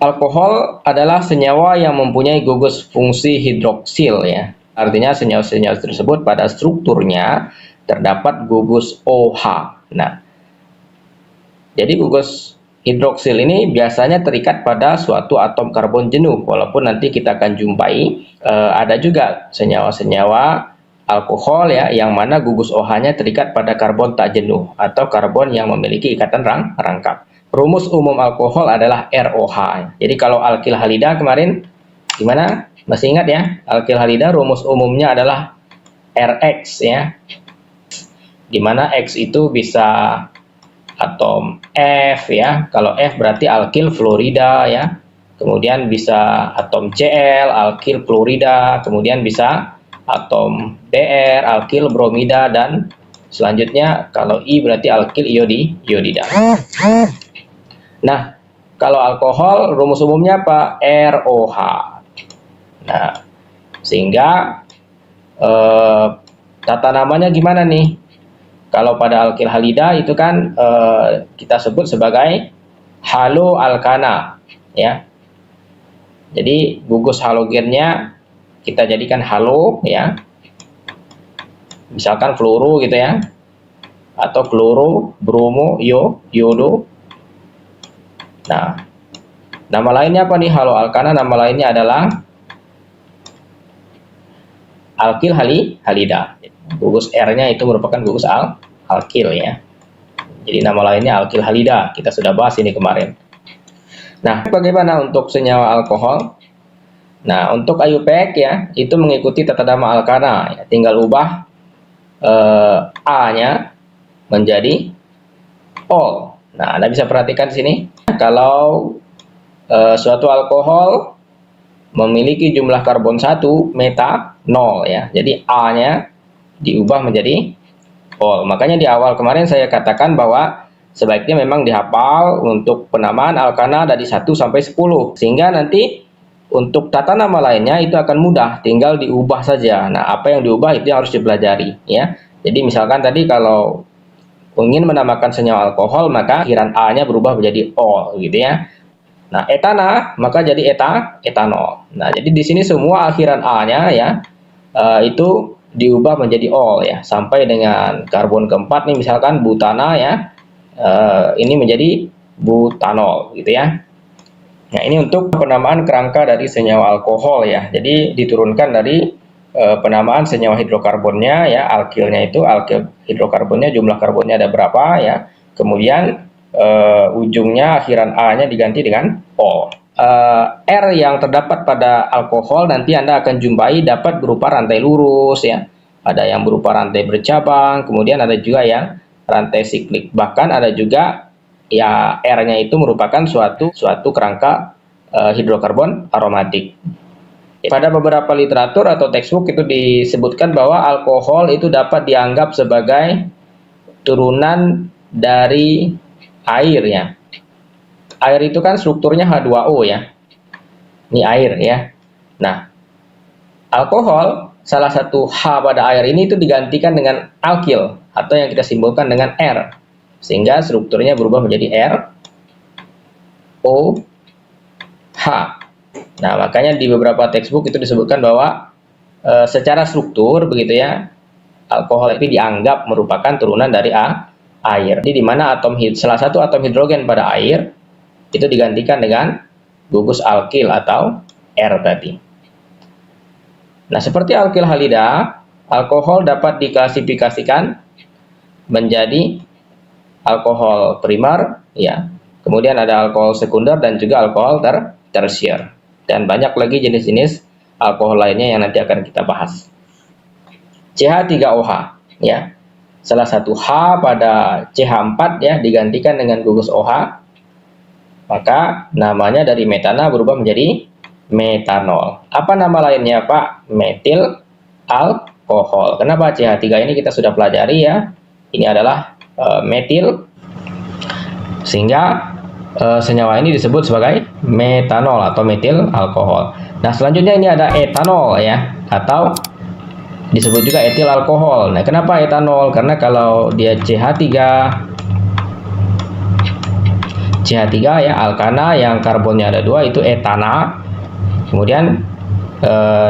Alkohol adalah senyawa yang mempunyai gugus fungsi hidroksil ya. Artinya senyawa-senyawa tersebut pada strukturnya terdapat gugus OH. Nah, jadi gugus hidroksil ini biasanya terikat pada suatu atom karbon jenuh, walaupun nanti kita akan jumpai ada juga senyawa-senyawa alkohol ya yang mana gugus OH-nya terikat pada karbon tak jenuh atau karbon yang memiliki ikatan rangkap. Rumus umum alkohol adalah ROH. Jadi kalau alkil halida kemarin gimana? Masih ingat ya? Alkil halida rumus umumnya adalah RX ya. Dimana X itu bisa atom F ya. Kalau F berarti alkil fluorida ya. Kemudian bisa atom Cl, alkil fluorida. Kemudian bisa atom Br, alkil bromida. Dan selanjutnya kalau I berarti alkil iodida. Nah, kalau alkohol rumus umumnya apa? ROH. Nah, sehingga tata namanya gimana nih? Kalau pada alkil halida itu kan kita sebut sebagai haloalkana ya. Jadi gugus halogennya kita jadikan halo ya. Misalkan fluoro gitu ya. Atau kloro, bromo, iodo. Nah, nama lainnya apa nih haloalkana? Nama lainnya adalah alkil halida. Gugus R-nya itu merupakan gugus alkil ya. Jadi nama lainnya alkil halida. Kita sudah bahas ini kemarin. Nah, bagaimana untuk senyawa alkohol? Nah, untuk IUPAC ya, itu mengikuti tata nama alkana. Ya. Tinggal ubah A-nya menjadi ol. Nah, Anda bisa perhatikan di sini. Kalau suatu alkohol memiliki jumlah karbon 1 metanol ya. Jadi A-nya diubah menjadi ol. Makanya di awal kemarin saya katakan bahwa sebaiknya memang dihafal untuk penamaan alkana dari 1 sampai 10. Sehingga nanti untuk tata nama lainnya itu akan mudah, tinggal diubah saja. Nah, apa yang diubah itu yang harus dipelajari ya. Jadi misalkan tadi kalau ingin menamakan senyawa alkohol, maka akhiran A-nya berubah menjadi ol gitu ya. Nah, etana maka jadi etanol. Nah, jadi di sini semua akhiran A-nya ya itu diubah menjadi ol ya, sampai dengan karbon keempat nih misalkan butana ya. Ini menjadi butanol gitu ya. Nah, ini untuk penamaan kerangka dari senyawa alkohol ya. Jadi diturunkan dari penamaan senyawa hidrokarbonnya ya, alkilnya itu alkil hidrokarbonnya jumlah karbonnya ada berapa ya. Kemudian ujungnya akhiran A-nya diganti dengan ol. R yang terdapat pada alkohol nanti Anda akan jumpai dapat berupa rantai lurus ya. Ada yang berupa rantai bercabang, kemudian ada juga yang rantai siklik. Bahkan ada juga ya R-nya itu merupakan suatu kerangka hidrokarbon aromatik. Pada beberapa literatur atau textbook itu disebutkan bahwa alkohol itu dapat dianggap sebagai turunan dari air ya. Air itu kan strukturnya H2O ya. Ini air ya. Nah, alkohol salah satu H pada air ini itu digantikan dengan alkil atau yang kita simbolkan dengan R. Sehingga strukturnya berubah menjadi R O H. Nah, makanya di beberapa textbook itu disebutkan bahwa secara struktur begitu ya, alkohol ini dianggap merupakan turunan dari air. Jadi di mana salah satu atom hidrogen pada air itu digantikan dengan gugus alkil atau R tadi. Nah, seperti alkil halida, alkohol dapat diklasifikasikan menjadi alkohol primer ya. Kemudian ada alkohol sekunder dan juga alkohol tersier. Dan banyak lagi jenis-jenis alkohol lainnya yang nanti akan kita bahas. CH3OH ya. Salah satu H pada CH4 ya digantikan dengan gugus OH. Maka namanya dari metana berubah menjadi metanol. Apa nama lainnya, Pak? Metil alkohol. Kenapa CH3 ini kita sudah pelajari ya. Ini adalah metil. Sehingga senyawa ini disebut sebagai metanol atau metil alkohol. Nah, selanjutnya ini ada etanol ya, atau disebut juga etil alkohol. Nah, kenapa etanol? Karena kalau dia CH3 CH3 ya, alkana yang karbonnya ada 2 itu etana. Kemudian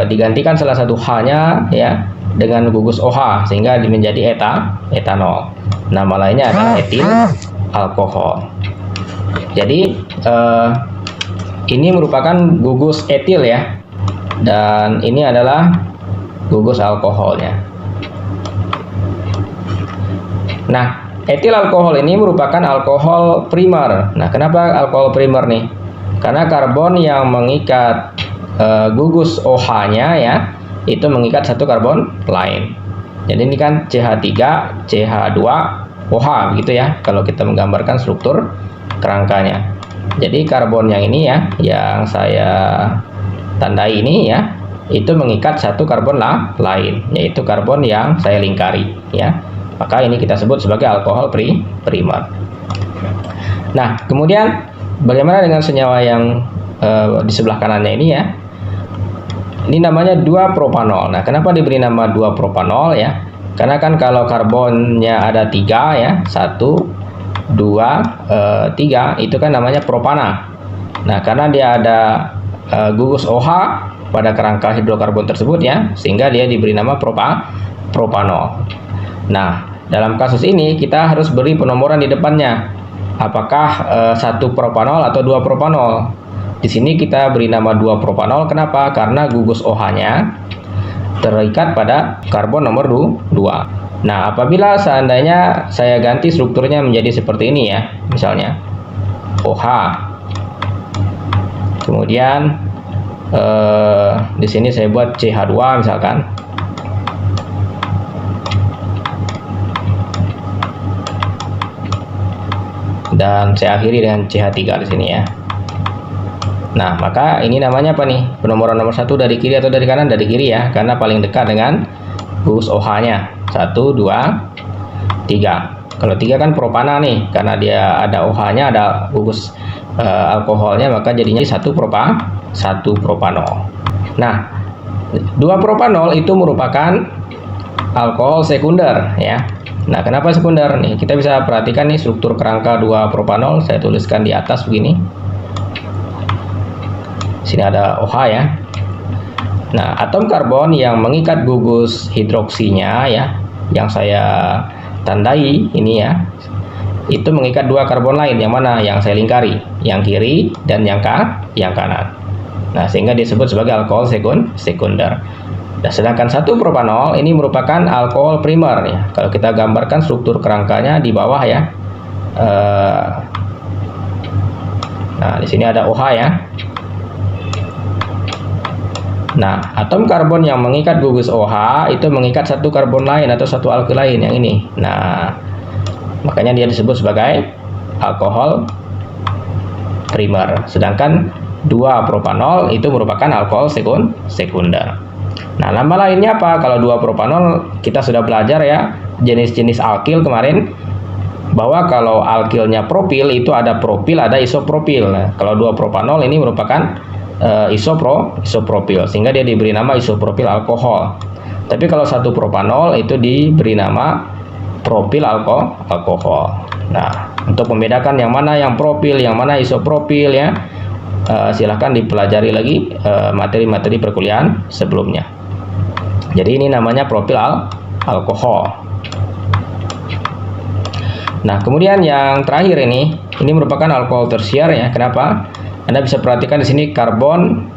digantikan salah satu H-nya ya dengan gugus OH sehingga menjadi etanol. Nama lainnya adalah etil alkohol. Jadi ini merupakan gugus etil ya, dan ini adalah gugus alkoholnya. Nah, etil alkohol ini merupakan alkohol primer. Nah, kenapa alkohol primer nih? Karena karbon yang mengikat gugus OH-nya ya, itu mengikat satu karbon lain. Jadi ini kan CH3, CH2, OH gitu ya, kalau kita menggambarkan struktur kerangkanya. Jadi karbon yang ini ya, yang saya tandai ini ya, itu mengikat satu karbon lain, yaitu karbon yang saya lingkari ya. Maka ini kita sebut sebagai alkohol primer. Nah, kemudian bagaimana dengan senyawa yang di sebelah kanannya ini ya? Ini namanya 2-propanol. Nah, kenapa diberi nama 2-propanol ya? Karena kan kalau karbonnya ada 3 ya, 1, 2, 3, itu kan namanya propana. Nah, karena dia ada gugus OH pada kerangka hidrokarbon tersebut ya, sehingga dia diberi nama propanol. Nah, dalam kasus ini kita harus beri penomoran di depannya. Apakah 1 propanol atau 2 propanol? Di sini kita beri nama 2 propanol. Kenapa? Karena gugus OH-nya terikat pada karbon nomor 2. Nah, apabila seandainya saya ganti strukturnya menjadi seperti ini ya, misalnya OH. Kemudian di sini saya buat CH2 misalkan. Dan saya akhiri dengan CH3 di sini ya. Nah, maka ini namanya apa nih? Penomoran nomor 1 dari kiri atau dari kanan? Dari kiri ya, karena paling dekat dengan gugus OH-nya. 1, 2, 3. Kalau 3 kan propana nih, karena dia ada OH-nya, ada gugus alkoholnya, maka jadinya 1 propanol. Nah, 2 propanol itu merupakan alkohol sekunder ya. Nah, kenapa sekunder nih? Kita bisa perhatikan nih struktur kerangka 2 propanol, saya tuliskan di atas begini. Sini ada OH ya. Nah, atom karbon yang mengikat gugus hidroksinya ya, yang saya tandai ini ya, itu mengikat 2 karbon lain. Yang mana? Yang saya lingkari, yang kiri dan yang kanan. Nah, sehingga disebut sebagai alkohol sekunder. Nah, sedangkan 1 propanol ini merupakan alkohol primer ya. Kalau kita gambarkan struktur kerangkanya di bawah ya. Nah, di sini ada OH ya. Nah, atom karbon yang mengikat gugus OH itu mengikat 1 karbon lain atau 1 alkil lain yang ini. Nah, makanya dia disebut sebagai alkohol primer. Sedangkan 2 propanol itu merupakan alkohol sekunder. Nah, nama lainnya apa? Kalau 2 propanol kita sudah belajar ya, jenis-jenis alkil kemarin, bahwa kalau alkilnya propil itu ada propil, ada isopropil. Nah, kalau 2 propanol ini merupakan isopropil, sehingga dia diberi nama isopropil alkohol. Tapi kalau 1 propanol itu diberi nama propil alkohol. Nah, untuk membedakan yang mana yang propil, yang mana isopropil ya, silahkan dipelajari lagi materi-materi perkuliahan sebelumnya. Jadi ini namanya propil alkohol. Nah, kemudian yang terakhir ini merupakan alkohol tersier ya. Kenapa? Anda bisa perhatikan di sini karbon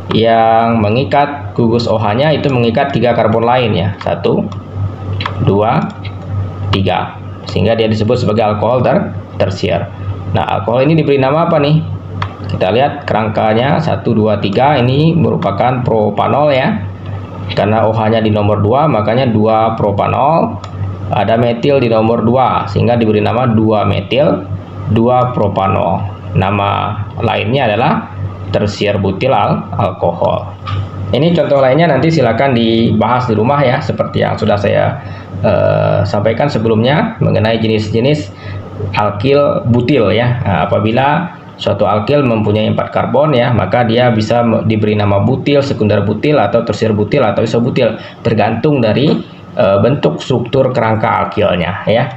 yang mengikat gugus OH-nya itu mengikat 3 karbon lain ya. 1, 2, 3. Sehingga dia disebut sebagai alkohol tersier. Nah, alkohol ini diberi nama apa nih? Kita lihat kerangkanya 1, 2, 3 ini merupakan propanol ya. Karena OH-nya di nomor 2, makanya 2 propanol. Ada metil di nomor 2, sehingga diberi nama 2 metil 2 propanol. Nama lainnya adalah tersier butil alkohol. Ini contoh lainnya nanti silakan dibahas di rumah ya, seperti yang sudah saya sampaikan sebelumnya mengenai jenis-jenis alkil butil ya. Nah, apabila suatu alkil mempunyai 4 karbon ya, maka dia bisa diberi nama butil, sekunder butil, atau tersier butil, atau isobutil, tergantung dari bentuk struktur kerangka alkilnya ya.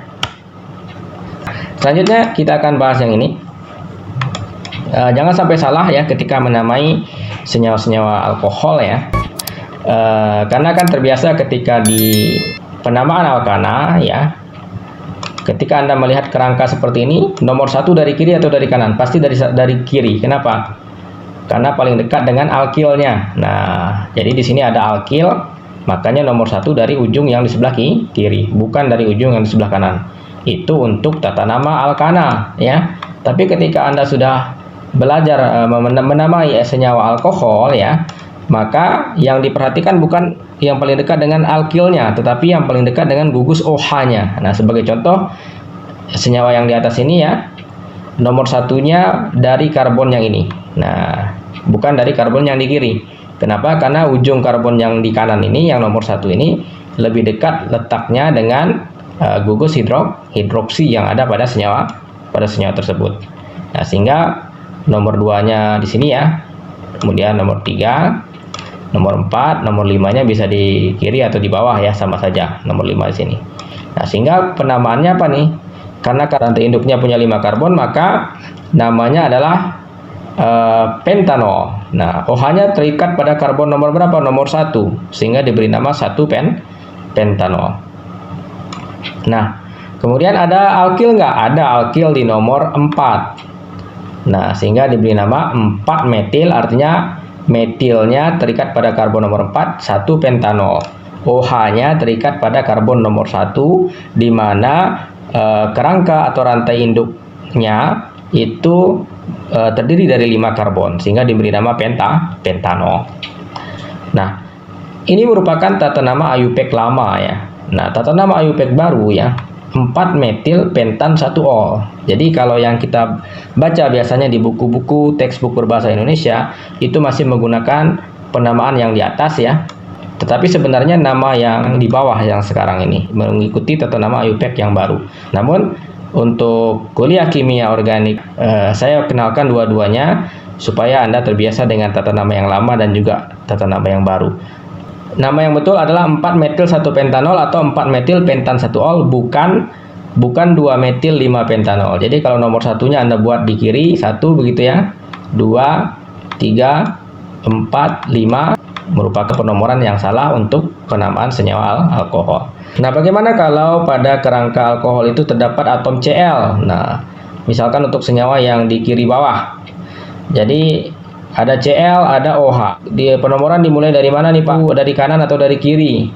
Selanjutnya kita akan bahas yang ini, Jangan sampai salah ya ketika menamai senyawa-senyawa alkohol ya. Karena kan terbiasa ketika di penamaan alkana ya, ketika Anda melihat kerangka seperti ini, nomor 1 dari kiri atau dari kanan? Pasti dari kiri. Kenapa? Karena paling dekat dengan alkilnya. Nah, jadi di sini ada alkil, makanya nomor 1 dari ujung yang di sebelah kiri, bukan dari ujung yang di sebelah kanan. Itu untuk tata nama alkana ya. Tapi ketika Anda sudah belajar menamai senyawa alkohol ya, maka yang diperhatikan bukan yang paling dekat dengan alkilnya, tetapi yang paling dekat dengan gugus OH-nya. Nah, sebagai contoh, senyawa yang di atas ini ya, nomor 1-nya dari karbon yang ini. Nah, bukan dari karbon yang di kiri. Kenapa? Karena ujung karbon yang di kanan ini, yang nomor 1 ini, lebih dekat letaknya dengan gugus hidroksi yang ada pada senyawa tersebut. Nah, sehingga nomor 2-nya di sini ya. Kemudian nomor 3, nomor 4, nomor 5-nya bisa di kiri atau di bawah ya, sama saja nomor 5 di sini. Nah, sehingga penamaannya apa nih? Karena rantai induknya punya 5 karbon, maka namanya adalah pentanol. Nah, OH-nya terikat pada karbon nomor berapa? Nomor 1, sehingga diberi nama 1 pentanol. Nah, kemudian ada alkil nggak? Ada alkil di nomor 4. Nah, sehingga diberi nama 4 metil, artinya metilnya terikat pada karbon nomor 4, 1 pentanol. OH-nya terikat pada karbon nomor 1, di mana kerangka atau rantai induknya itu terdiri dari 5 karbon, sehingga diberi nama pentanol. Nah, ini merupakan tata nama IUPAC lama ya. Nah, tata nama IUPAC baru ya, 4 metil pentan 1 ol. Jadi kalau yang kita baca biasanya di buku-buku textbook berbahasa Indonesia, itu masih menggunakan penamaan yang di atas ya. Tetapi sebenarnya nama yang di bawah yang sekarang ini mengikuti tata nama IUPAC yang baru. Namun untuk kuliah kimia organik, saya kenalkan dua-duanya supaya Anda terbiasa dengan tata nama yang lama dan juga tata nama yang baru. Nama yang betul adalah 4 metil 1 pentanol atau 4 metil pentan 1 ol, bukan 2 metil 5 pentanol. Jadi kalau nomor 1-nya Anda buat di kiri 1 begitu ya, 2, 3, 4, 5 merupakan penomoran yang salah untuk penamaan senyawa alkohol. Nah, bagaimana kalau pada kerangka alkohol itu terdapat atom Cl? Nah, misalkan untuk senyawa yang di kiri bawah. Jadi ada Cl, ada OH. Di penomoran dimulai dari mana nih Pak? Dari kanan atau dari kiri?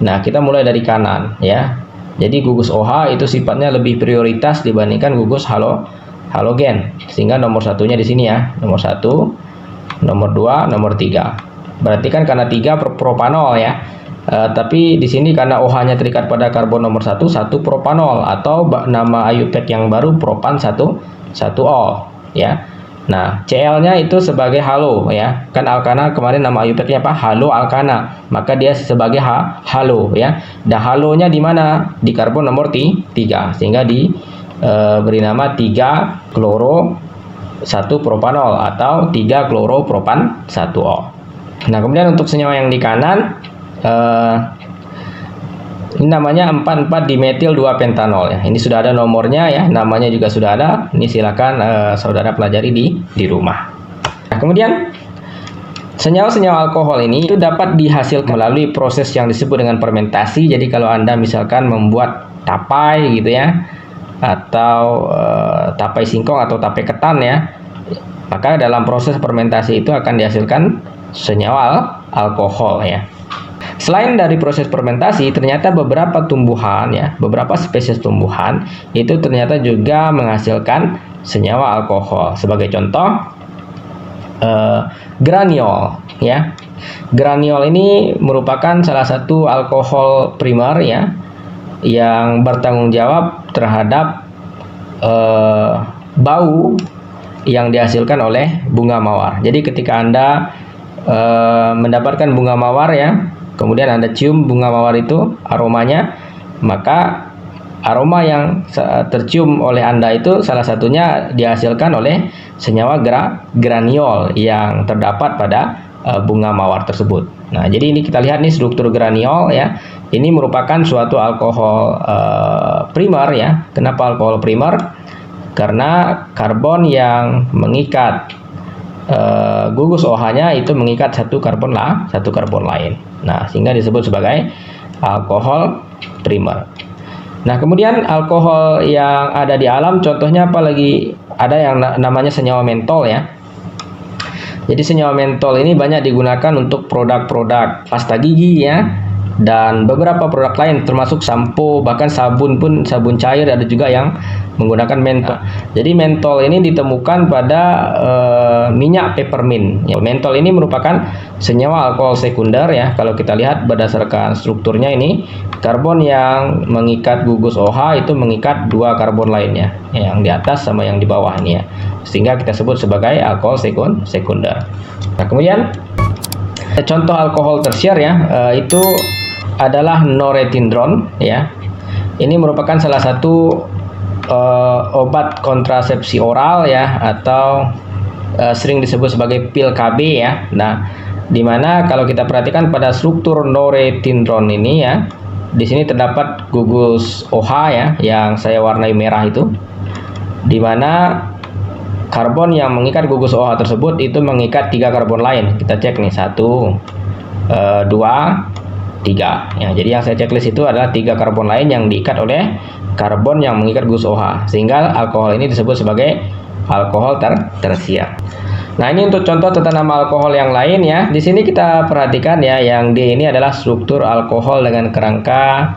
Nah, kita mulai dari kanan ya. Jadi gugus OH itu sifatnya lebih prioritas dibandingkan gugus halogen. Sehingga nomor 1-nya di sini ya. Nomor 1, nomor 2, nomor 3. Berarti kan karena 3 propanol ya. Tapi di sini karena OH-nya terikat pada karbon nomor 1, 1 propanol, atau nama IUPAC yang baru propan 1 ol ya. Nah, Cl-nya itu sebagai halo ya. Kan alkana kemarin nama IUPAC-nya apa? Halo alkana. Maka dia sebagai halo ya. Dan halonya di mana? Di karbon nomor 3. Sehingga beri nama 3 kloro 1 propanol atau 3 kloro propan 1 ol. Nah, kemudian untuk senyawa yang di kanan, ini namanya 4,4 dimetil 2 pentanol ya. Ini sudah ada nomornya ya, namanya juga sudah ada. Ini silakan saudara pelajari di rumah. Nah, kemudian senyawa-senyawa alkohol ini itu dapat dihasilkan melalui proses yang disebut dengan fermentasi. Jadi kalau Anda misalkan membuat tapai gitu ya, atau tapai singkong atau tapai ketan ya, maka dalam proses fermentasi itu akan dihasilkan senyawa alkohol ya. Selain dari proses fermentasi, ternyata beberapa tumbuhan ya, beberapa spesies tumbuhan itu ternyata juga menghasilkan senyawa alkohol. Sebagai contoh, graniol ya. Graniol ini merupakan salah satu alkohol primer ya, yang bertanggung jawab terhadap bau yang dihasilkan oleh bunga mawar. Jadi ketika Anda mendapatkan bunga mawar ya, kemudian Anda cium bunga mawar itu, aromanya, maka aroma yang tercium oleh Anda itu salah satunya dihasilkan oleh senyawa graniol yang terdapat pada bunga mawar tersebut. Nah, jadi ini kita lihat nih struktur graniol ya. Ini merupakan suatu alkohol primer ya. Kenapa alkohol primer? Karena karbon yang mengikat gugus OH-nya itu mengikat satu karbon lain. Nah, sehingga disebut sebagai alkohol primer. Nah, kemudian alkohol yang ada di alam, contohnya apa lagi? Ada yang namanya senyawa mentol ya. Jadi senyawa mentol ini banyak digunakan untuk produk-produk pasta gigi ya, dan beberapa produk lain termasuk sampo, bahkan sabun pun, sabun cair ada juga yang menggunakan mentol. Jadi mentol ini ditemukan pada minyak peppermint. Ya, mentol ini merupakan senyawa alkohol sekunder ya. Kalau kita lihat berdasarkan strukturnya ini, karbon yang mengikat gugus OH itu mengikat dua karbon lainnya, yang di atas sama yang di bawah ini ya. Sehingga kita sebut sebagai alkohol sekunder. Nah, kemudian contoh alkohol tersier ya, itu adalah norethindron ya. Ini merupakan salah satu obat kontrasepsi oral ya, atau sering disebut sebagai pil KB ya. Nah, dimana kalau kita perhatikan pada struktur norethindron ini ya, di sini terdapat gugus OH ya, yang saya warnai merah itu, dimana karbon yang mengikat gugus OH tersebut itu mengikat 3 karbon lain. Kita cek nih, 1, 2, 3 ya. Jadi yang saya checklist itu adalah 3 karbon lain yang diikat oleh karbon yang mengikat gugus OH, sehingga alkohol ini disebut sebagai alkohol tersier. Nah, ini untuk contoh tata nama alkohol yang lain ya. Di sini kita perhatikan ya, yang D ini adalah struktur alkohol dengan kerangka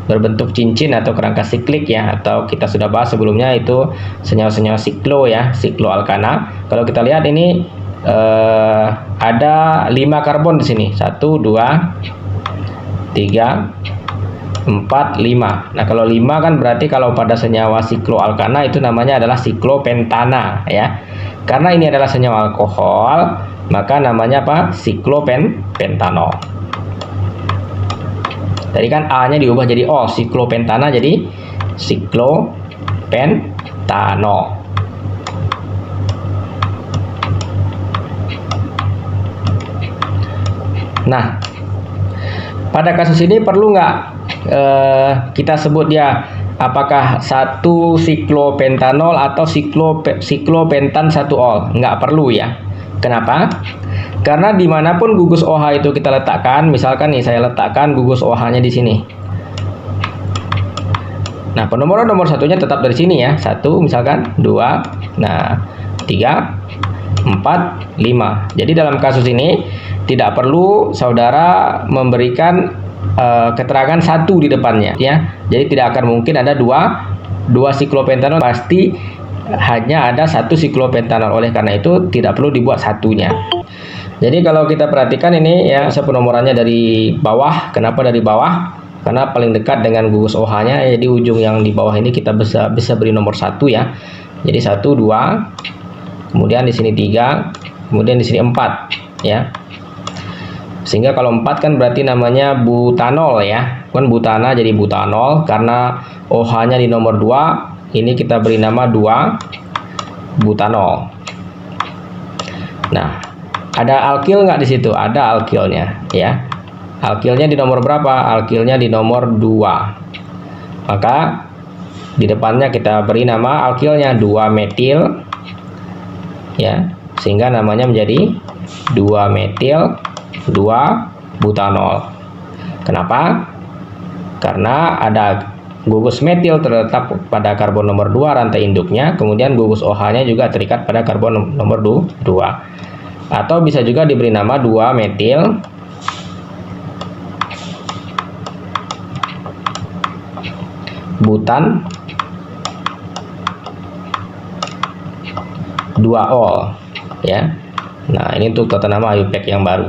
berbentuk cincin atau kerangka siklik ya, atau kita sudah bahas sebelumnya itu senyawa-senyawa siklo ya, sikloalkana. Kalau kita lihat ini ada 5 karbon di sini, 1, 2, 3, 4, 5. Nah, kalau 5 kan berarti kalau pada senyawa sikloalkana itu namanya adalah siklopentana ya. Karena ini adalah senyawa alkohol, maka namanya apa? Siklopentanol. Tadi kan A-nya diubah jadi O, siklopentana jadi siklopentanol. Nah, pada kasus ini perlu nggak kita sebut dia apakah satu siklopentanol atau siklopentan 1-ol? Nggak perlu ya. Kenapa? Karena dimanapun gugus OH itu kita letakkan, misalkan nih saya letakkan gugus OH-nya di sini. Nah, penomoran nomor satunya tetap dari sini ya, 1 misalkan, 2, nah 3, 4, 5. Jadi dalam kasus ini tidak perlu saudara memberikan keterangan 1 di depannya ya. Jadi tidak akan mungkin ada dua siklopentanol, pasti hanya ada 1 siklopentanol. Oleh karena itu tidak perlu dibuat satunya. Jadi kalau kita perhatikan ini ya, saya penomorannya dari bawah. Kenapa dari bawah? Karena paling dekat dengan gugus OH-nya. Jadi ujung yang di bawah ini kita bisa beri nomor 1 ya. Jadi 1, 2, kemudian di sini 3, kemudian di sini 4 ya. Sehingga kalau 4 kan berarti namanya butanol ya. Kan butana jadi butanol, karena OH-nya di nomor 2, ini kita beri nama 2 butanol. Nah, ada alkil nggak di situ? Ada alkilnya ya. Alkilnya di nomor berapa? Alkilnya di nomor 2. Maka di depannya kita beri nama alkilnya 2 metil ya, sehingga namanya menjadi 2 metil 2 butanol. Kenapa? Karena ada gugus metil terletak pada karbon nomor 2 rantai induknya, kemudian gugus OH-nya juga terikat pada karbon nomor 2. Atau bisa juga diberi nama 2 metil butan 2-ol ya. Nah, ini untuk tata nama IUPAC yang baru.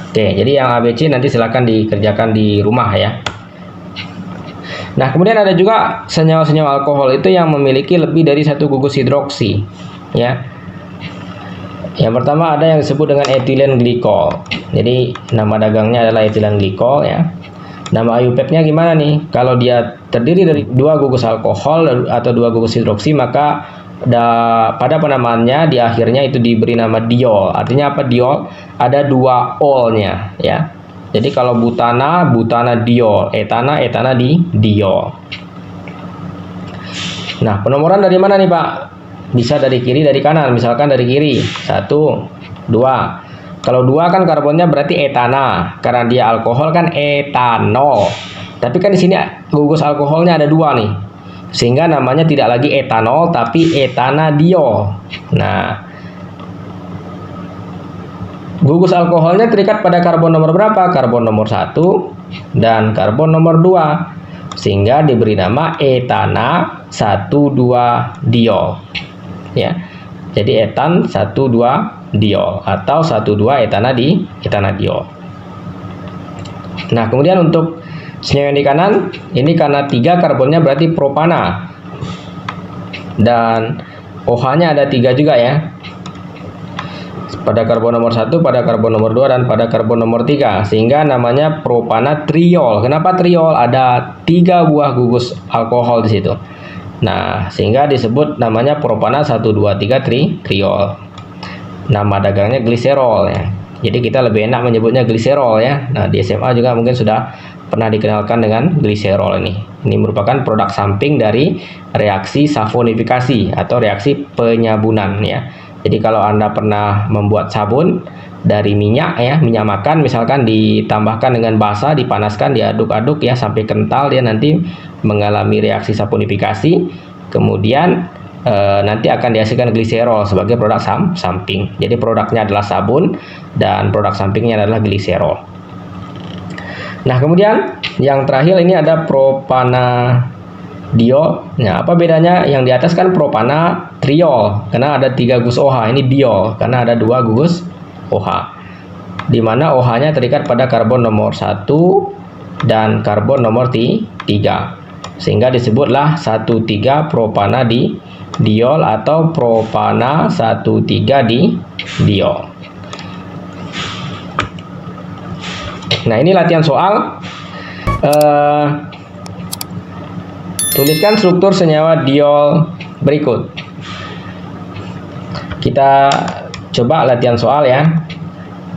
Oke, jadi yang ABC nanti silakan dikerjakan di rumah ya. Nah, kemudian ada juga senyawa-senyawa alkohol itu yang memiliki lebih dari 1 gugus hidroksi ya. Yang pertama ada yang disebut dengan etilen glikol. Jadi nama dagangnya adalah etilen glikol ya. Nama IUPAC-nya gimana nih? Kalau dia terdiri dari 2 gugus alkohol atau 2 gugus hidroksi, maka pada penamaannya di akhirnya itu diberi nama diol. Artinya apa diol? Ada 2 ol-nya ya. Jadi kalau butana diol, etana di diol. Nah, penomoran dari mana nih Pak? Bisa dari kiri, dari kanan. Misalkan dari kiri, 1, 2. Kalau 2 kan karbonnya berarti etana, karena dia alkohol kan etanol. Tapi kan di sini gugus alkoholnya ada 2 nih, sehingga namanya tidak lagi etanol, tapi etanadiol. Nah, gugus alkoholnya terikat pada karbon nomor berapa? Karbon nomor 1 dan karbon nomor 2, sehingga diberi nama etana 1,2-diol. Ya, jadi etan 1,2-diol atau 1,2-etanadiol. Nah, kemudian untuk senyawa yang di kanan, ini karena 3 karbonnya berarti propana. Dan OH-nya ada 3 juga ya. Pada karbon nomor 1, pada karbon nomor 2, dan pada karbon nomor 3. Sehingga namanya propanatriol. Kenapa triol? Ada 3 buah gugus alkohol di situ. Nah, sehingga disebut namanya propana 1,2,3-triol. Nama dagangnya gliserol ya. Jadi kita lebih enak menyebutnya gliserol ya. Nah, di SMA juga mungkin sudah pernah dikenalkan dengan gliserol ini. Ini merupakan produk samping dari reaksi saponifikasi atau reaksi penyabunan ya. Jadi kalau Anda pernah membuat sabun dari minyak ya, minyak makan misalkan ditambahkan dengan basa, dipanaskan, diaduk-aduk ya sampai kental, dia nanti mengalami reaksi saponifikasi, kemudian nanti akan dihasilkan gliserol sebagai produk samping. Jadi produknya adalah sabun dan produk sampingnya adalah gliserol. Nah, kemudian yang terakhir ini ada propana diol. Nah, apa bedanya? Yang di atas kan propana triol karena ada 3 gugus OH, ini diol karena ada 2 gugus OH, di mana OH-nya terikat pada karbon nomor 1 dan karbon nomor 3, sehingga disebutlah 1,3 propana diol atau propana 1,3-diol. Nah, ini latihan soal. Tuliskan struktur senyawa diol berikut. Kita coba latihan soal ya.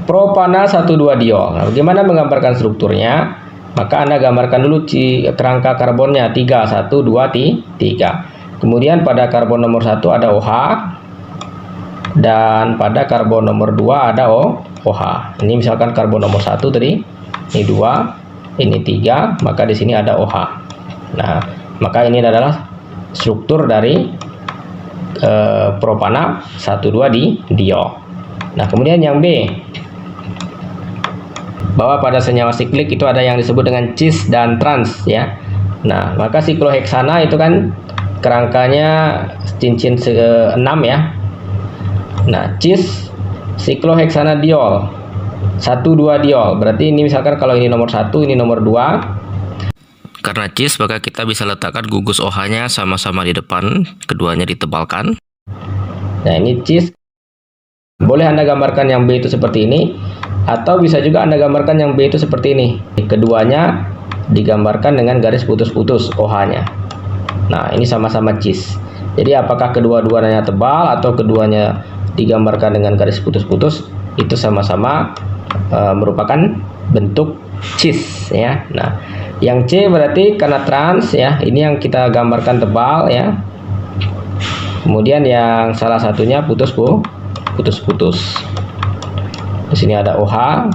Propana 1,2-diol. Nah, bagaimana menggambarkan strukturnya? Maka Anda gambarkan dulu kerangka karbonnya 3, 1, 2, 3. Kemudian pada karbon nomor 1 ada OH, dan pada karbon nomor 2 ada OH. Ini misalkan karbon nomor 1 tadi, ini 2, ini 3, maka di sini ada OH. Nah, maka ini adalah struktur dari propana 1,2-diol. Nah, kemudian yang B, bahwa pada senyawa siklik itu ada yang disebut dengan cis dan trans ya. Nah, maka sikloheksana itu kan kerangkanya cincin 6 ya. Nah, cis sikloheksana diol 1,2-diol. Berarti ini misalkan kalau ini nomor 1, ini nomor 2. Karena cis, maka kita bisa letakkan gugus OH-nya sama-sama di depan, keduanya ditebalkan. Nah, ini cis. Boleh Anda gambarkan yang B itu seperti ini, atau bisa juga Anda gambarkan yang B itu seperti ini. Keduanya digambarkan dengan garis putus-putus OH-nya. Nah, ini sama-sama cis. Jadi apakah kedua-duanya tebal atau keduanya digambarkan dengan garis putus-putus, itu sama-sama merupakan bentuk cis ya. Nah, yang C berarti karena trans ya, ini yang kita gambarkan tebal ya. Kemudian yang salah satunya putus-putus. Di sini ada OH,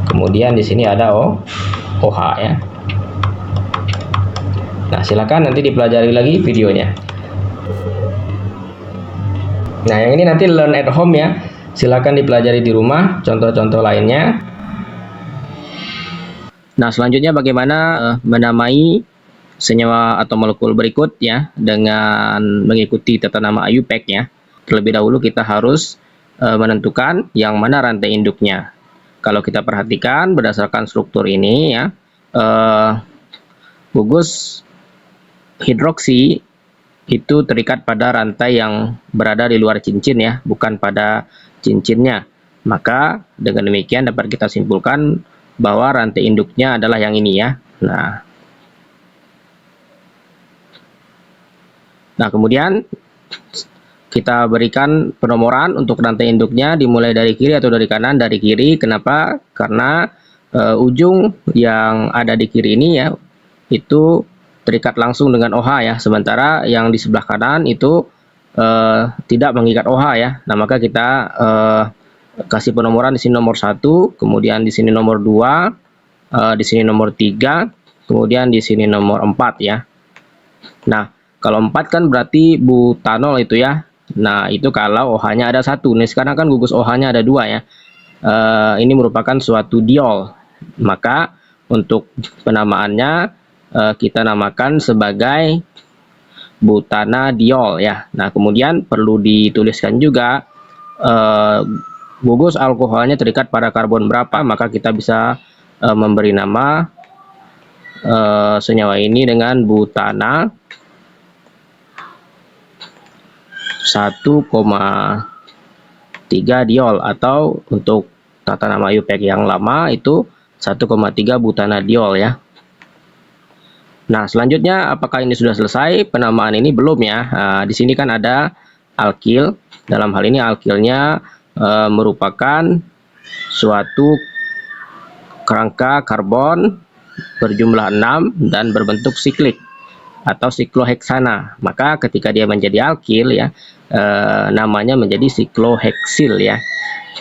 kemudian di sini ada OH ya. Nah, silakan nanti dipelajari lagi videonya. Nah, yang ini nanti learn at home ya. Silakan dipelajari di rumah contoh-contoh lainnya. Nah, selanjutnya bagaimana menamai senyawa atau molekul berikut ya dengan mengikuti tata nama IUPAC ya. Terlebih dahulu kita harus menentukan yang mana rantai induknya. Kalau kita perhatikan berdasarkan struktur ini ya, gugus hidroksi itu terikat pada rantai yang berada di luar cincin ya, bukan pada cincinnya. Maka dengan demikian dapat kita simpulkan bahwa rantai induknya adalah yang ini ya. Nah, kemudian kita berikan penomoran untuk rantai induknya dimulai dari kiri atau dari kanan. Dari kiri, kenapa? Karena ujung yang ada di kiri ini ya, itu terikat langsung dengan OH ya, sementara yang di sebelah kanan itu tidak mengikat OH ya. Nah, maka kita kasih penomoran di sini nomor 1, kemudian di sini nomor 2, di sini nomor 3, kemudian di sini nomor 4 ya. Nah, kalau 4 kan berarti butanol itu ya. Nah, itu kalau OH-nya ada 1. Nah, sekarang kan gugus OH-nya ada 2 ya. Ini merupakan suatu diol. Maka untuk penamaannya kita namakan sebagai butanadiol ya. Nah, kemudian perlu dituliskan juga gugus alkoholnya terikat pada karbon berapa, maka kita bisa memberi nama senyawa ini dengan butana 1,3 diol, atau untuk tata nama IUPAC yang lama itu 1,3 butanadiol ya. Nah, selanjutnya apakah ini sudah selesai? Penamaan ini belum ya. Nah, di sini kan ada alkil. Dalam hal ini alkilnya merupakan suatu kerangka karbon berjumlah 6 dan berbentuk siklik atau sikloheksana. Maka ketika dia menjadi alkil ya, namanya menjadi sikloheksil ya.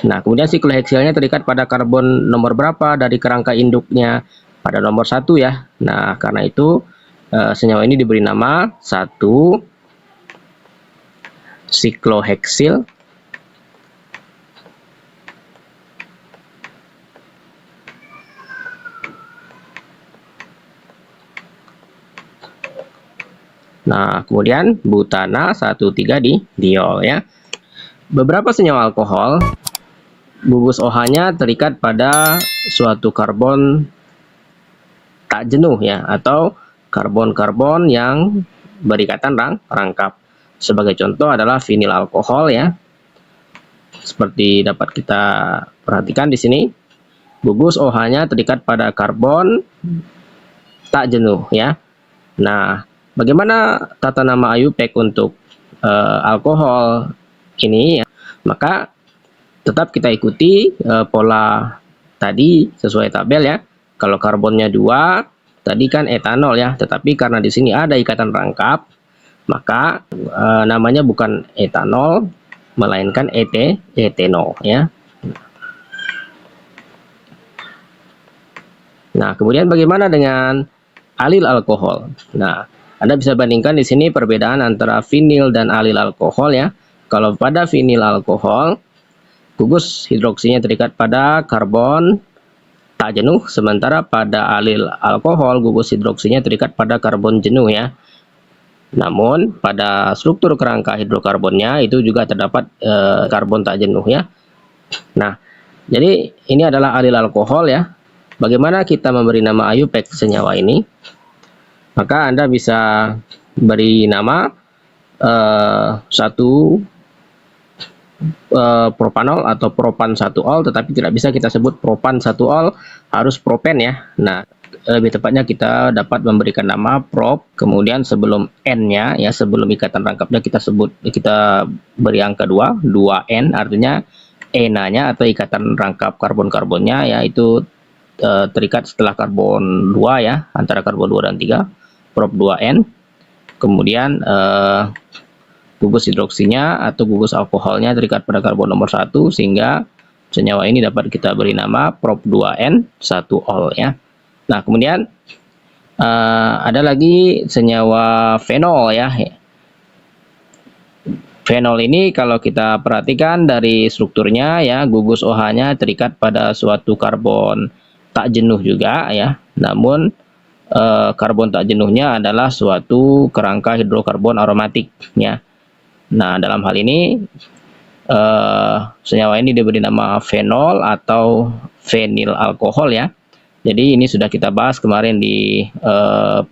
Nah, kemudian sikloheksilnya terikat pada karbon nomor berapa dari kerangka induknya? Pada nomor 1 ya. Nah, karena itu senyawa ini diberi nama 1 sikloheksil Nah, kemudian butana 1,3 di diol ya. Beberapa senyawa alkohol gugus OH-nya terikat pada suatu karbon tak jenuh ya, atau karbon-karbon yang berikatan rangkap. Sebagai contoh adalah vinil alkohol ya. Seperti dapat kita perhatikan di sini, gugus OH-nya terikat pada karbon tak jenuh ya. Nah, bagaimana tata nama IUPAC untuk alkohol ini ya? Maka tetap kita ikuti pola tadi sesuai tabel ya. Kalau karbonnya 2, tadi kan etanol ya, tetapi karena di sini ada ikatan rangkap, maka namanya bukan etanol, melainkan etenol ya. Nah, kemudian bagaimana dengan alil alkohol? Nah, Anda bisa bandingkan di sini perbedaan antara vinil dan alil alkohol ya. Kalau pada vinil alkohol, gugus hidroksinya terikat pada karbon tak jenuh, sementara pada alil alkohol gugus hidroksinya terikat pada karbon jenuh ya. Namun pada struktur kerangka hidrokarbonnya itu juga terdapat karbon tak jenuh ya. Nah, jadi ini adalah alil alkohol ya. Bagaimana kita memberi nama IUPAC senyawa ini? Maka Anda bisa beri nama satu propanol atau propan 1-ol, tetapi tidak bisa kita sebut propan 1-ol, harus propen ya. Nah, lebih tepatnya kita dapat memberikan nama prop, kemudian sebelum n-nya ya, sebelum ikatan rangkapnya kita beri angka 2, 2n, artinya ena-nya atau ikatan rangkap karbon-karbonnya yaitu terikat setelah karbon 2 ya, antara karbon 2 dan 3, prop 2n. Kemudian gugus hidroksinya atau gugus alkoholnya terikat pada karbon nomor 1, sehingga senyawa ini dapat kita beri nama prop 2n 1-ol ya. Nah, kemudian ada lagi senyawa fenol ya. Fenol ini kalau kita perhatikan dari strukturnya ya, gugus OH-nya terikat pada suatu karbon tak jenuh juga ya. Namun karbon tak jenuhnya adalah suatu kerangka hidrokarbon aromatik ya. Nah, dalam hal ini senyawa ini diberi nama fenol atau fenil alkohol ya. Jadi ini sudah kita bahas kemarin di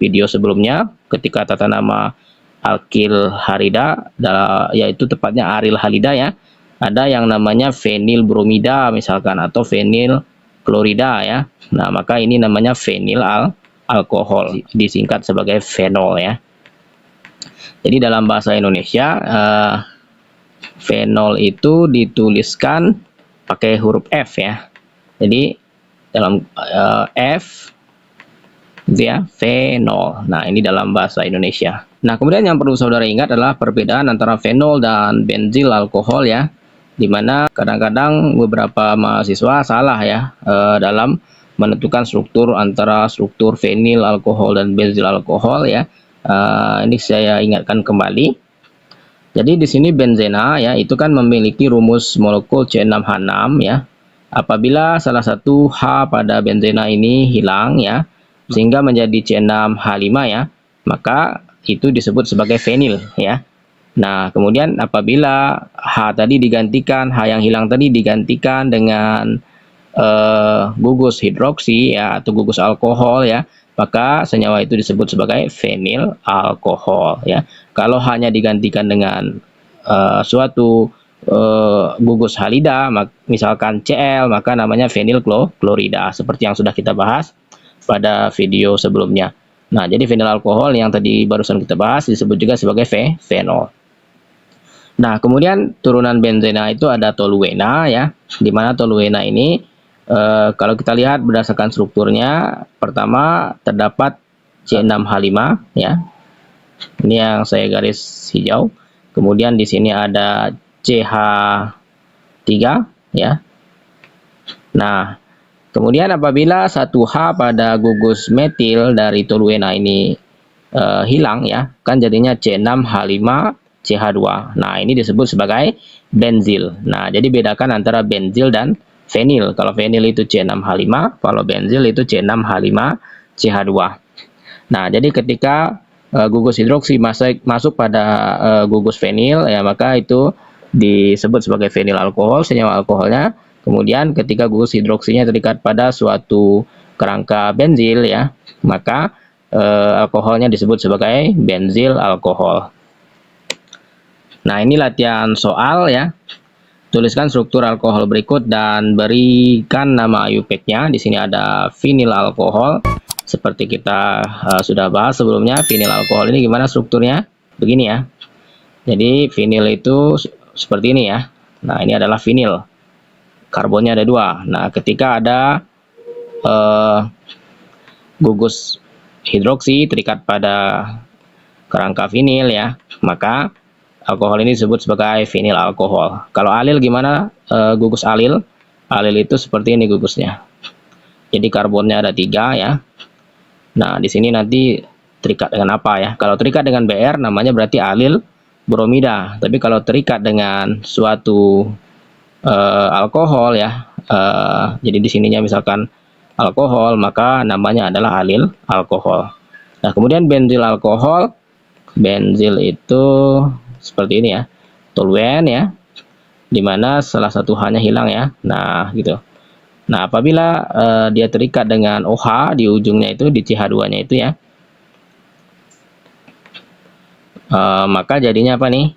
video sebelumnya ketika tata nama alkil halida, yaitu tepatnya aril halida ya. Ada yang namanya fenil bromida misalkan, atau fenil klorida ya. Nah, maka ini namanya fenil alkohol, disingkat sebagai fenol ya. Jadi dalam bahasa Indonesia fenol itu dituliskan pakai huruf F ya. Jadi dalam F gitu ya, fenol. Nah, ini dalam bahasa Indonesia. Nah, kemudian yang perlu saudara ingat adalah perbedaan antara fenol dan benzil alkohol ya, dimana kadang-kadang beberapa mahasiswa salah ya dalam menentukan struktur antara struktur fenil alkohol dan benzil alkohol ya. Ini saya ingatkan kembali. Jadi di sini benzena ya itu kan memiliki rumus molekul C6H6 ya. Apabila salah satu H pada benzena ini hilang ya, sehingga menjadi C6H5 ya, maka itu disebut sebagai fenil ya. Nah, kemudian apabila H tadi digantikan, H yang hilang tadi digantikan dengan gugus hidroksi ya atau gugus alkohol ya, maka senyawa itu disebut sebagai fenil alkohol ya. Kalau hanya digantikan dengan suatu gugus halida, misalkan Cl, maka namanya fenil klorida seperti yang sudah kita bahas pada video sebelumnya. Nah, jadi fenil alkohol yang tadi barusan kita bahas disebut juga sebagai fenol. Nah, kemudian turunan benzena itu ada toluena ya, di mana toluena ini kalau kita lihat berdasarkan strukturnya, pertama terdapat C6H5 ya. Ini yang saya garis hijau. Kemudian di sini ada CH3 ya. Nah, kemudian apabila satu H pada gugus metil dari toluena ini hilang ya, kan jadinya C6H5 CH2. Nah, ini disebut sebagai benzil. Nah, jadi bedakan antara benzil dan fenil. Kalau fenil itu C6H5, kalau benzil itu C6H5 CH2. Nah, jadi ketika gugus hidroksi masuk pada gugus fenil ya, maka itu disebut sebagai fenil alkohol, senyawa alkoholnya. Kemudian ketika gugus hidroksinya terikat pada suatu kerangka benzil ya, maka alkoholnya disebut sebagai benzil alkohol. Nah, ini latihan soal ya. Tuliskan struktur alkohol berikut dan berikan nama IUPAC-nya. Di sini ada vinil alkohol. Seperti kita sudah bahas sebelumnya, vinil alkohol ini gimana strukturnya? Begini ya. Jadi vinil itu seperti ini ya. Nah, ini adalah vinil. Karbonnya ada 2. Nah, ketika ada gugus hidroksi terikat pada kerangka vinil ya, maka alkohol ini disebut sebagai vinil alkohol. Kalau alil gimana gugus alil? Alil itu seperti ini gugusnya. Jadi karbonnya ada 3 ya. Nah, di sini nanti terikat dengan apa ya? Kalau terikat dengan Br namanya berarti alil bromida. Tapi kalau terikat dengan suatu alkohol ya, jadi di sininya misalkan alkohol, maka namanya adalah alil alkohol. Nah, kemudian benzil alkohol. Benzil itu seperti ini ya, toluen ya, dimana salah satu H-nya hilang ya. Nah, gitu. Nah, apabila dia terikat dengan OH di ujungnya itu, di CH2-nya itu ya, maka jadinya apa nih?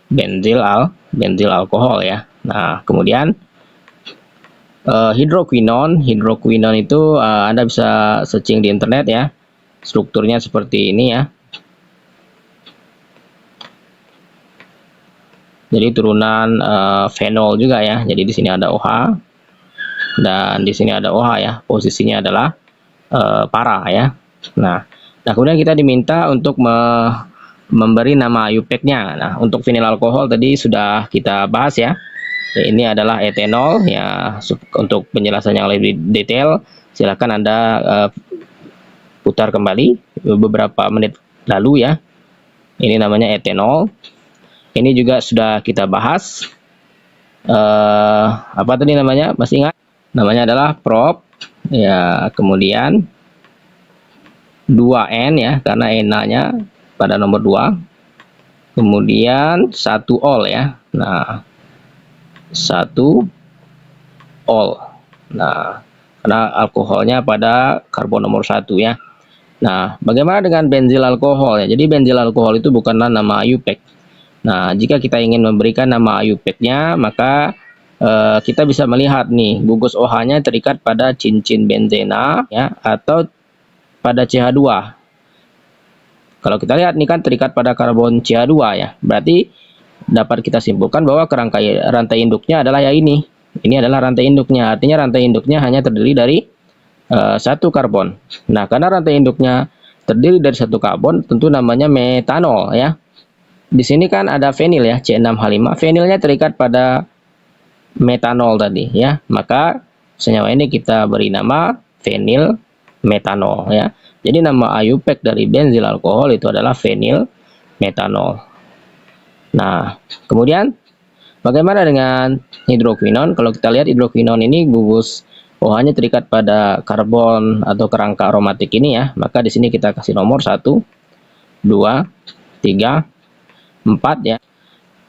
Benzil alkohol ya. Nah, kemudian hidroquinon itu Anda bisa searching di internet ya. Strukturnya seperti ini ya. Jadi turunan fenol juga ya. Jadi di sini ada OH dan di sini ada OH ya. Posisinya adalah para ya. Nah, kemudian kita diminta untuk memberi nama IUPAC-nya. Nah, untuk vinil alkohol tadi sudah kita bahas ya. Ini adalah etanol ya. Untuk penjelasan yang lebih detail, silakan Anda putar kembali beberapa menit lalu ya. Ini namanya etanol. Ini juga sudah kita bahas. Apa tadi namanya? Masih ingat? Namanya adalah prop. Ya, kemudian 2N ya, karena N-nya pada nomor 2. Kemudian 1 ol ya. Nah, 1 ol. Nah, karena alkoholnya pada karbon nomor 1 ya. Nah, bagaimana dengan benzil alkohol ya? Jadi benzil alkohol itu bukanlah nama IUPAC. Nah, jika kita ingin memberikan nama IUPAC-nya, maka kita bisa melihat nih, gugus OH-nya terikat pada cincin benzena ya, atau pada CH2. Kalau kita lihat nih kan terikat pada karbon CH2 ya. Berarti dapat kita simpulkan bahwa kerangka rantai induknya adalah ya ini. Ini adalah rantai induknya. Artinya rantai induknya hanya terdiri dari satu karbon. Nah, karena rantai induknya terdiri dari satu karbon, tentu namanya metanol ya. Di sini kan ada fenil ya, C6H5. Fenilnya terikat pada metanol tadi ya. Maka senyawa ini kita beri nama fenil metanol ya. Jadi nama IUPAC dari benzil alkohol itu adalah fenil metanol. Nah, kemudian bagaimana dengan hidroquinon? Kalau kita lihat hidroquinon ini gugus OH-nya terikat pada karbon atau kerangka aromatik ini ya. Maka di sini kita kasih nomor 1, 2, 3, 4 ya.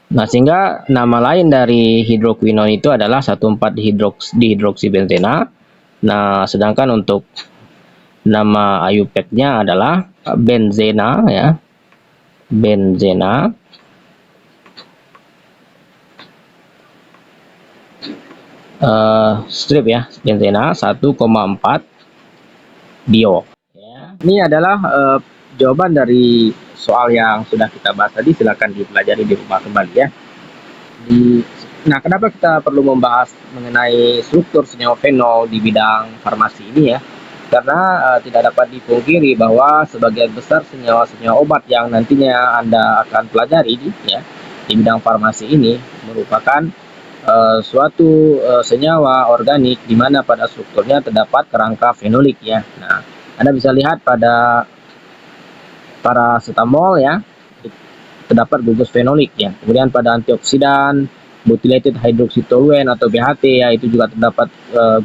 Nah, sehingga nama lain dari hidroquinon itu adalah 1,4-dihidroksibenzena. Nah, sedangkan untuk nama IUPAC-nya adalah benzena ya. Benzena. Strip ya, benzena 1,4 dio ya. Ini adalah jawaban dari soal yang sudah kita bahas tadi. Silakan dipelajari di rumah kembali ya. Nah, kenapa kita perlu membahas mengenai struktur senyawa fenol di bidang farmasi ini ya? Karena tidak dapat dipungkiri bahwa sebagian besar senyawa-senyawa obat yang nantinya Anda akan pelajari ya di bidang farmasi ini merupakan suatu senyawa organik di mana pada strukturnya terdapat kerangka fenolik ya. Nah, Anda bisa lihat pada paracetamol ya, terdapat gugus fenolik ya. Kemudian pada antioksidan, butylated hydroxytoluen atau BHT ya, itu juga terdapat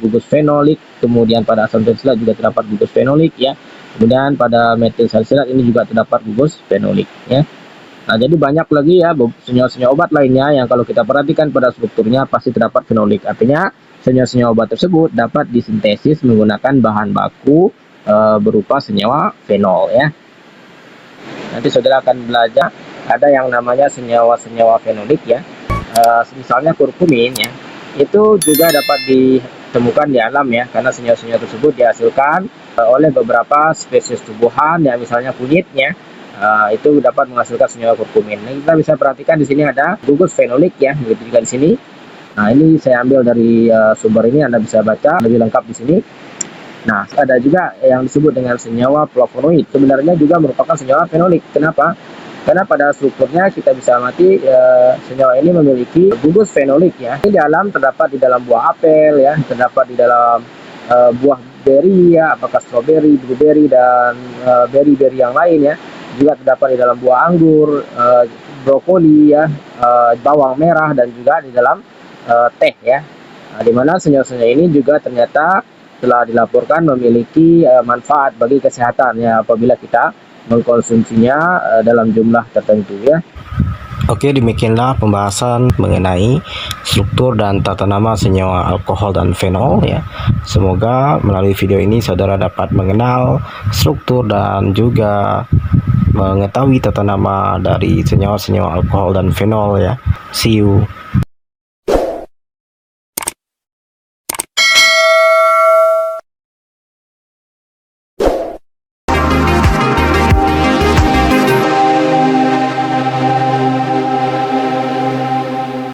gugus fenolik. Kemudian pada asam tensilat juga terdapat gugus fenolik ya. Kemudian pada metil salisilat ini juga terdapat gugus fenolik ya. Nah, jadi banyak lagi ya senyawa-senyawa obat lainnya yang kalau kita perhatikan pada strukturnya pasti terdapat fenolik. Artinya senyawa-senyawa obat tersebut dapat disintesis menggunakan bahan baku berupa senyawa fenol ya. Nanti saudara akan belajar ada yang namanya senyawa-senyawa fenolik ya. Misalnya kurkumin ya. Itu juga dapat ditemukan di alam ya, karena senyawa-senyawa tersebut dihasilkan oleh beberapa spesies tumbuhan ya, misalnya kunyitnya. Itu dapat menghasilkan senyawa kurkumin. Nah, kita bisa perhatikan di sini ada gugus fenolik ya, begitu juga di sini. Nah, ini saya ambil dari sumber ini, Anda bisa baca lebih lengkap di sini. Nah, ada juga yang disebut dengan senyawa flavonoid. Sebenarnya juga merupakan senyawa fenolik. Kenapa? Karena pada strukturnya kita bisa amati senyawa ini memiliki gugus fenolik ya. Ini di alam terdapat di dalam buah apel ya, terdapat di dalam buah beri ya, apakah strawberry, blueberry dan berry-berry yang lain ya. Juga terdapat di dalam buah anggur, brokoli ya, bawang merah dan juga di dalam teh ya. Nah, di mana senyawa-senyawa ini juga ternyata telah dilaporkan memiliki manfaat bagi kesehatan ya apabila kita mengkonsumsinya dalam jumlah tertentu ya. Oke, demikianlah pembahasan mengenai struktur dan tata nama senyawa alkohol dan fenol ya. Semoga melalui video ini saudara dapat mengenal struktur dan juga mengetahui tata nama dari senyawa-senyawa alkohol dan fenol ya. See you.